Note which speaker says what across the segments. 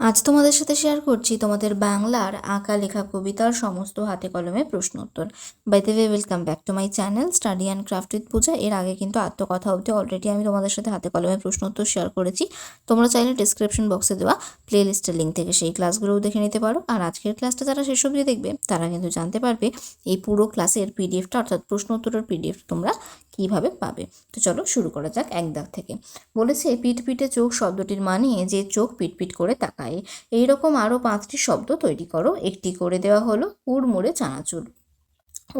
Speaker 1: আজ তোমাদের সাথে শেয়ার করছি তোমাদের বাংলার আঁকা লেখা কবিতার সমস্ত হাতে কলমে প্রশ্ন উত্তর। By the way, welcome back to my channel study and craft with Puja. এর আগে কিন্তু আত্মকথা অবধি অলরেডি আমি তোমাদের সাথে হাতে কলমে প্রশ্ন উত্তর শেয়ার করেছি। তোমরা চাইলে ডিসক্রিপশন বক্সে দেওয়া প্লে লিস্টের লিঙ্ক থেকে সেই ক্লাসগুলোও দেখে নিতে পারো। আর আজকের ক্লাসটা যারা শেষ অবধি দেখবে তারা কিন্তু জানতে পারবে এই পুরো ক্লাসের পিডিএফটা অর্থাৎ প্রশ্ন উত্তরের পিডিএফ তোমরা কীভাবে পাবে। তো চলো শুরু করা যাক এক দাগ থেকে। বলেছে পিটপিটে চোখ শব্দটির মানে যে চোখ পিটপিট করে তাকায়। এইরকম আরও 5টি শব্দ তৈরি করো। একটি করে দেওয়া হলো হুড়মুড়ে চানাচুর।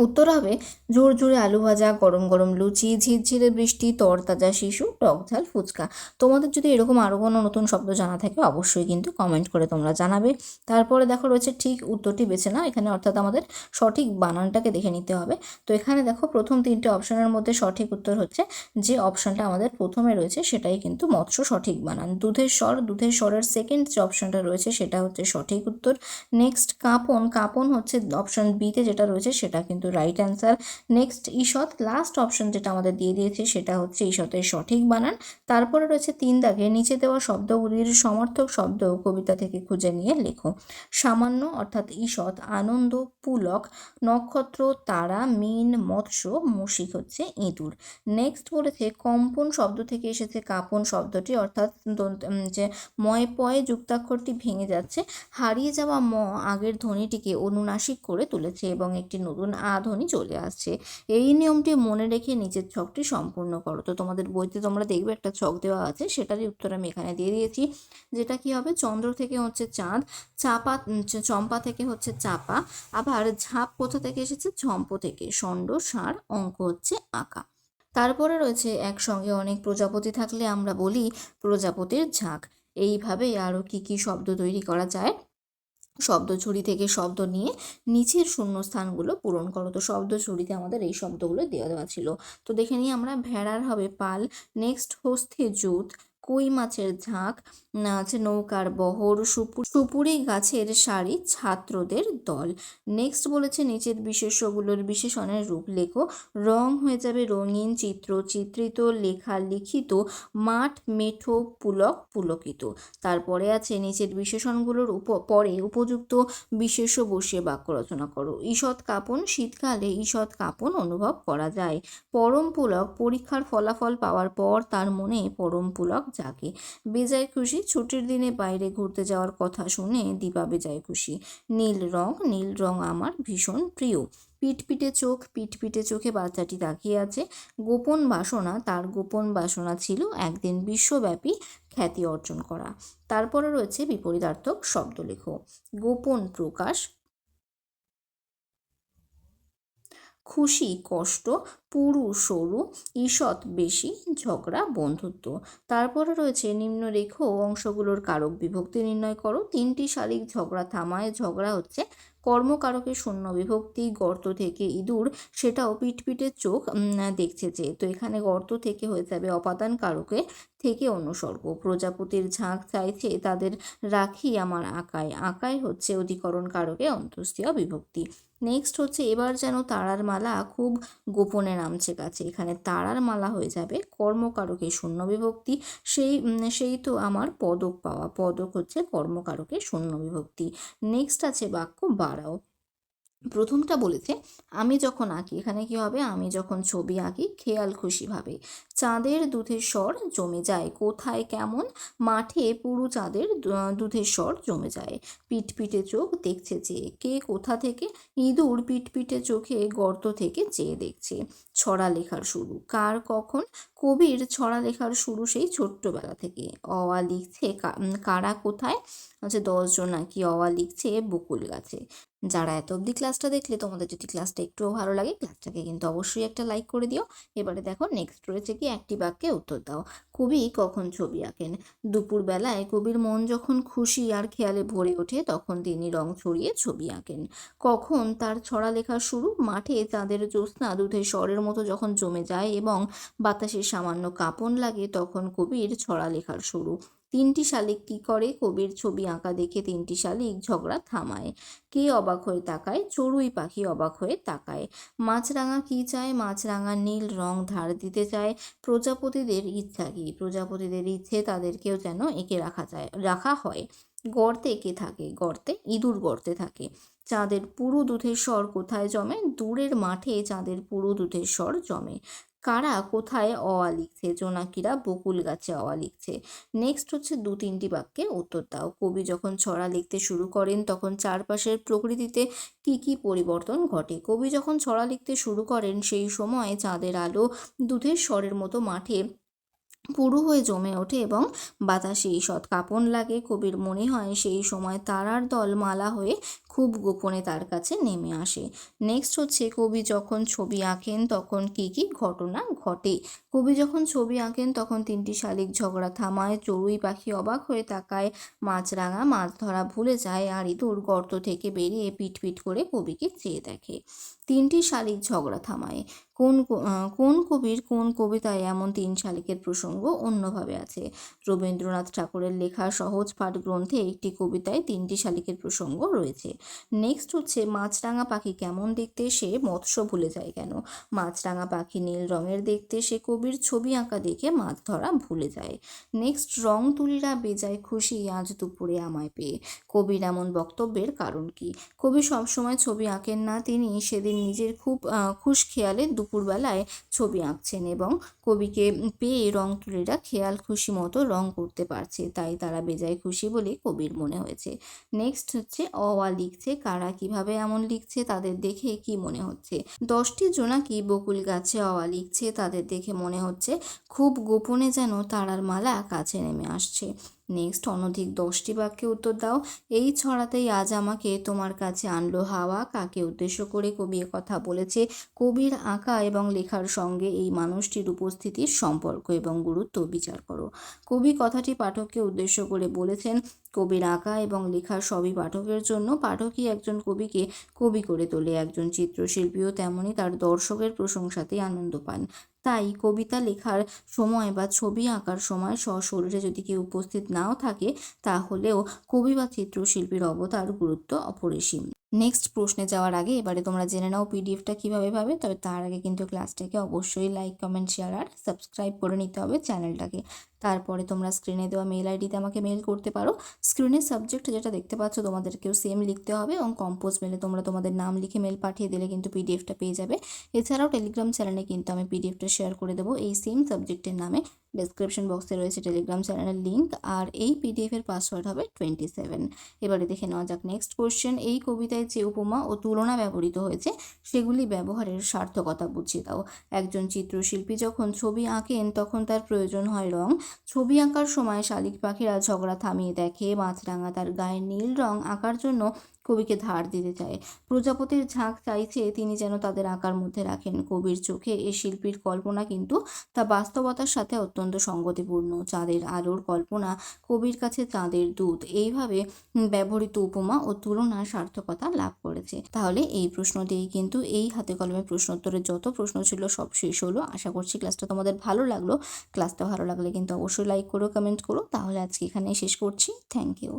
Speaker 1: উত্তর হবে ঝুরঝুরে আলু ভাজা, গরম গরম লুচি, ঝিরঝিরে বৃষ্টি, তরতাজা শিশু, টকঝাল ফুচকা। তোমাদের যদি এরকম আরও কোনো নতুন শব্দ জানা থাকে অবশ্যই কিন্তু কমেন্ট করে তোমরা জানাবে। তারপরে দেখো রয়েছে ঠিক উত্তরটি বেছে নাও এখানে, অর্থাৎ আমাদের সঠিক বানানটাকে দেখে নিতে হবে। তো এখানে দেখো প্রথম 3টে অপশনের মধ্যে সঠিক উত্তর হচ্ছে যে অপশানটা আমাদের প্রথমে রয়েছে সেটাই কিন্তু মৎস্য সঠিক বানান। দুধের স্বরের সেকেন্ড যে অপশানটা রয়েছে সেটা হচ্ছে সঠিক উত্তর। নেক্সট কাপন হচ্ছে অপশান বিতে যেটা রয়েছে সেটা কিন্তু রাইট অ্যান্সার। নেক্সট ঈষৎ, লাস্ট অপশন যেটা আমাদের দিয়ে দিয়েছে সেটা হচ্ছে ঈষতের সঠিক বানান। তারপরে রয়েছে 3 দাগে নিচে দেওয়া শব্দগুলির সমার্থক শব্দ কবিতা থেকে খুঁজে নিয়ে লেখো। সামান্য অর্থাৎ ঈষৎ, আনন্দ পুলক, নক্ষত্র তারা, মিন মৎস্য, মুশিক হচ্ছে ইঁদুর। নেক্সট বলেছে কম্পন শব্দ থেকে এসেছে কাপন শব্দটি, অর্থাৎ যে ময় পয়ে যুক্তাক্ষরটি ভেঙে যাচ্ছে। হারিয়ে যাওয়া আগের ধ্বনিটিকে অনুনাসিক করে তুলেছে এবং একটি নতুন ধ্বনি চলে আসছে। এই নিয়মটি মনে রেখে নিচের ছকটি সম্পূর্ণ করো। তো তোমাদের বইতে তোমরা দেখবে একটা ছক দেওয়া আছে, সেটারই উত্তর আমি এখানে দিয়ে দিয়েছি। যেটা কি হবে, চন্দ্র থেকে হচ্ছে চাঁদ, চম্পা থেকে হচ্ছে চাপা, আবার ঝাঁপ কোথা থেকে এসেছে, ঝম্প থেকে, ষণ্ড ষাঁড়, অঙ্ক হচ্ছে আঁকা। তারপরে রয়েছে একসঙ্গে অনেক প্রজাপতি থাকলে আমরা বলি প্রজাপতির ঝাঁক। এইভাবেই আরও কি শব্দ তৈরি করা যায়। শব্দ ঝুড়ি থেকে শব্দ নিয়ে নিচের শূন্যস্থানগুলো পূরণ করো। তো শব্দ ঝুড়িতে আমাদের এই শব্দগুলো দেওয়া ছিল। তো দেখে নিই আমরা, ভেড়ার হবে পাল। নেক্সট হস্তে জুত, কই মাছের ঝাঁক, আছে নৌকার বহর, সুপুরি গাছের সারি, ছাত্রদের দল। নেক্সট বলেছে নিচের বিশেষ্যগুলোর বিশেষণের রূপ লেখো। রং হয়ে যাবে রঙিন, চিত্র চিত্রিত, লেখা লিখিত, মাঠ মেঠো, পুলক পুলকিত। তারপরে আছে নিচের বিশেষণগুলোর পরে উপযুক্ত বিশেষ্য বসিয়ে বাক্য রচনা করো। ঈষৎ কাঁপন, শীতকালে ঈষৎ কাঁপন অনুভব করা যায়। পরম পুলক, পরীক্ষার ফলাফল পাওয়ার পর তার মনে পরম পুলক জাগে। বেজায় খুশি, ছুটির দিনে বাইরে ঘুরতে যাওয়ার কথা শুনে দীপা বেজায় খুশি। নীল রং আমার ভীষণ প্রিয়। পিটপিটে চোখে বাচ্চাটি তাকিয়ে আছে। গোপন বাসনা, তার গোপন বাসনা ছিল একদিন বিশ্বব্যাপী খ্যাতি অর্জন করা। তারপরে রয়েছে বিপরীতার্থক শব্দ লেখো। গোপন প্রকাশ, খুশি কষ্ট, পুরু সরু, ঈষৎ বেশি, ঝগড়া বন্ধুত্ব। তারপরে রয়েছে নিম্নরেখ অংশগুলোর কারক বিভক্তি নির্ণয় করো। 3টি শালিক ঝগড়া থামায়। ঝগড়া হচ্ছে কর্মকারকের শূন্য বিভক্তি। গর্ত থেকে ইঁদুর, সেটাও পিটপিটে চোখ দেখছে যে। তো এখানে গর্ত থেকে হয়ে যাবে অপাদান কারকে থেকে অনুসর্গ। প্রজাপতির ঝাঁক চাইছে তাদের রাখি আমার আঁকায়। আঁকায় হচ্ছে অধিকরণ কারকে অন্তস্তীয় বিভক্তি। নেক্সট হচ্ছে এবার যেন তারার মালা খুব গোপনে নামছে কাছে। এখানে তারার মালা হয়ে যাবে কর্মকারকে শূন্য বিভক্তি। সেই তো আমার পদক পাওয়া। পদক হচ্ছে কর্মকারকে শূন্য বিভক্তি। নেক্সট আছে বাক্য বাড়াও। প্রথমটা বলেছে আমি যখন আঁকি, এখানে কি হবে, আমি যখন ছবি আঁকি খেয়াল খুশিভাবে। চাঁদের দুধের স্বর জমে যায়। কোথায় কেমন, মাঠে পুরু চাঁদের দুধের স্বর জমে যায়। পিটপিটে চোখ দেখছে চেয়ে, কে কোথা থেকে, ইঁদুর পিটপিটে চোখে গর্ত থেকে চেয়ে দেখছে। ছড়া লেখার শুরু, কার কখন, কবির ছড়া লেখার শুরু সেই ছোট্টবেলা থেকে। অওয়া লিখছে কারা কোথায়, হচ্ছে 10 জন নাকি অওয়া লিখছে বকুল গাছে। যারা এত অবধি ক্লাসটা দেখলে, তোমাদের যদি ক্লাসটা একটুও ভালো লাগে ক্লাসটাকে কিন্তু অবশ্যই একটা লাইক করে দিও। এবারে দেখো নেক্সট রয়েছে কি, একটি বাক্যে উত্তর দাও। কবি কখন ছবি আঁকেন? দুপুরবেলায় কবির মন যখন খুশি আর খেয়ালে ভরে ওঠে তখন তিনি রং ছড়িয়ে ছবি আঁকেন। কখন তার ছড়া লেখা শুরু? মাঠে চাঁদের জ্যোৎস্না দুধের স্বরের মতো যখন জমে যায় এবং বাতাসে সামান্য কাঁপন লাগে তখন কবির ছড়া লেখার শুরু। 3টি শালিক কি করে? কবির ছবি আঁকা দেখে 3টি শালিক ঝগড়া থামায়। কে অবাক হয়ে তাকায়? চড়ুই পাখি অবাক হয়ে তাকায়। মাছরাঙা কি চায়? মাছরাঙা নীল রং ধার দিতে চায়। প্রজাপতিদের ইচ্ছা কি? প্রজাপতিদের ইচ্ছে তাদেরকেও যেন এঁকে রাখা হয়। গর্তে কে থাকে? গর্তে ইঁদুর গর্তে থাকে। চাঁদের পুরো দুধের স্বর কোথায় জমে? দূরের মাঠে চাঁদের পুরো দুধের স্বর জমে। কারা কোথায় অ আ লিখছে? জোনাকিরা বকুল গাছে অ আ লিখছে। নেক্সট হচ্ছে 2-3টি বাক্যে উত্তর দাও। কবি যখন ছড়া লিখতে শুরু করেন তখন চারপাশের প্রকৃতিতে কি কি পরিবর্তন ঘটে? কবি যখন ছড়া লিখতে শুরু করেন সেই সময় চাঁদের আলো দুধের স্বরের মতো মাঠে পুরু হয়ে জমে ওঠে এবং বাতাসে ঈষৎ কাঁপন লাগে। কবির মনে হয় সেই সময় তারার দল মালা হয়ে খুব গোপনে তার কাছে নেমে আসে। নেক্সট হচ্ছে কবি যখন ছবি আঁকেন তখন কি কি ঘটনা ঘটে? কবি যখন ছবি আঁকেন তখন 3টি শালিক ঝগড়া থামায়, চড়ুই পাখি অবাক হয়ে তাকায়, মাছরাঙা মাছ ধরা ভুলে যায়, আর ইঁদুর গর্ত থেকে বেরিয়ে পিট পিট করে কবিকে চেয়ে দেখে। 3টি শালিক ঝগড়া থামায়। কোন কবির কোন কবিতায় এমন 3 শালিকের প্রসঙ্গ অন্যভাবে আছে? রবীন্দ্রনাথ ঠাকুরের লেখা সহজ পাঠ গ্রন্থে একটি কবিতায় 3টি শালিকের প্রসঙ্গ রয়েছে। নেক্সট হচ্ছে মাছরাঙা পাখি কেমন দেখতে? সে মৎস্য ভুলে যায় কেন? মাছরাঙা পাখি নীল রঙের দেখতে, সে কবির ছবি আঁকা দেখে মাছ ধরা ভুলে যায়। নেক্সট রং তুলিরা বেজায় খুশি আজ দুপুরে আমায় পেয়ে। কবির এমন বক্তব্যের কারণ কি? কবি সবসময় ছবি আঁকেন না, তিনি সেদিন নিজের খুব খুশ খেয়ালে দুপুরবেলায় ছবি আঁকছেন এবং কবিকে পেয়ে রং তুলিরা খেয়াল খুশি মতো রং করতে পারছে, তাই তারা বেজায় খুশি বলে কবির মনে হয়েছে। নেক্সট হচ্ছে অ আ লিখছে, কারা কিভাবে এমন লিখছে তাদের দেখে কি মনে হচ্ছে? 10টি জোনাকি বকুল গাছে অ আ লিখছে, তাদের দেখে মনে হচ্ছে খুব গোপনে যেন তারার মালা কাছে নেমে আসছে। নেক্সট অনধিক 10টি বাক্যে উত্তর দাও। এই ছড়াতেই আজ আমাকে তোমার কাছে আনলো হাওয়া, কাকে উদ্দেশ্য করে কবি কথা বলেছে? কবির আঁকা এবং লেখার সঙ্গে এই মানুষটির উপস্থিতির সম্পর্ক এবং গুরুত্ব বিচার করো। কবি কথাটি পাঠককে উদ্দেশ্য করে বলেছেন। কবির আঁকা এবং লেখা সবই পাঠকের জন্য। পাঠকই একজন কবিকে কবি করে তোলে। একজন চিত্রশিল্পীও তেমনই তার দর্শকের প্রশংসাতেই আনন্দ পান। তাই কবিতা লেখার সময় বা ছবি আঁকার সময় সশরীরে যদি কেউ উপস্থিত নাও থাকে তাহলেও কবি বা চিত্রশিল্পীর অবতার গুরুত্ব অপরিসীম। নেক্সট প্রশ্নে যাওয়ার আগে এবারে তোমরা জেনে নাও পিডিএফটা কীভাবে পাবে। তবে তার আগে কিন্তু ক্লাসটাকে অবশ্যই লাইক, কমেন্ট, শেয়ার আর সাবস্ক্রাইব করে নিতে হবে চ্যানেলটাকে। তারপরে তোমরা স্ক্রিনে দেওয়া মেল আইডিতে আমাকে মেল করতে পারো। স্ক্রিনের সাবজেক্ট যেটা দেখতে পাচ্ছ তোমাদেরকেও সেম লিখতে হবে এবং কম্পোজ মেলে তোমরা তোমাদের নাম লিখে মেল পাঠিয়ে দিলে কিন্তু পিডিএফটা পেয়ে যাবে। এছাড়াও টেলিগ্রাম চ্যানেলে কিন্তু আমি পিডিএফটা শেয়ার করে দেবো এই সেম সাবজেক্টের নামে। ডেসক্রিপশন বক্সে রয়েছে টেলিগ্রাম চ্যানেলের লিঙ্ক, আর এই পিডিএফের পাসওয়ার্ড হবে 27। এবারে দেখে নেওয়া যাক নেক্সট কোশ্চেন। এই কবিতায় যে উপমা ও তুলনা ব্যবহৃত হয়েছে সেগুলি ব্যবহারের সার্থকতা বুঝিয়ে দাও। একজন চিত্রশিল্পী যখন ছবি আঁকেন তখন তার প্রয়োজন হয় রং। ছবি আঁকার সময় শালিক পাখিরা ঝগড়া থামিয়ে দেখে। মাছরাঙা তার গায়ে নীল রং আঁকার জন্য কবিকে ধার দিতে চায়। প্রজাপতির ঝাঁক চাইছে তিনি যেন তাদের আঁকার মধ্যে রাখেন। কবির চোখে এ শিল্পীর কল্পনা কিন্তু তা বাস্তবতার সাথে অত্যন্ত সঙ্গতিপূর্ণ। চাঁদের আলোর কল্পনা, কবির কাছে চাঁদের দূত। এইভাবে ব্যবহৃত উপমা ও তুলনা সার্থকতা লাভ করেছে। তাহলে এই প্রশ্ন দিয়েই কিন্তু এই হাতে কলমে প্রশ্নোত্তরের যত প্রশ্ন ছিল সব শেষ হলো। আশা করছি ক্লাসটা তোমাদের ভালো লাগলো। ক্লাসটা ভালো লাগলে কিন্তু অবশ্যই লাইক করো, কমেন্ট করো। তাহলে আজকে এখানেই শেষ করছি। Thank you.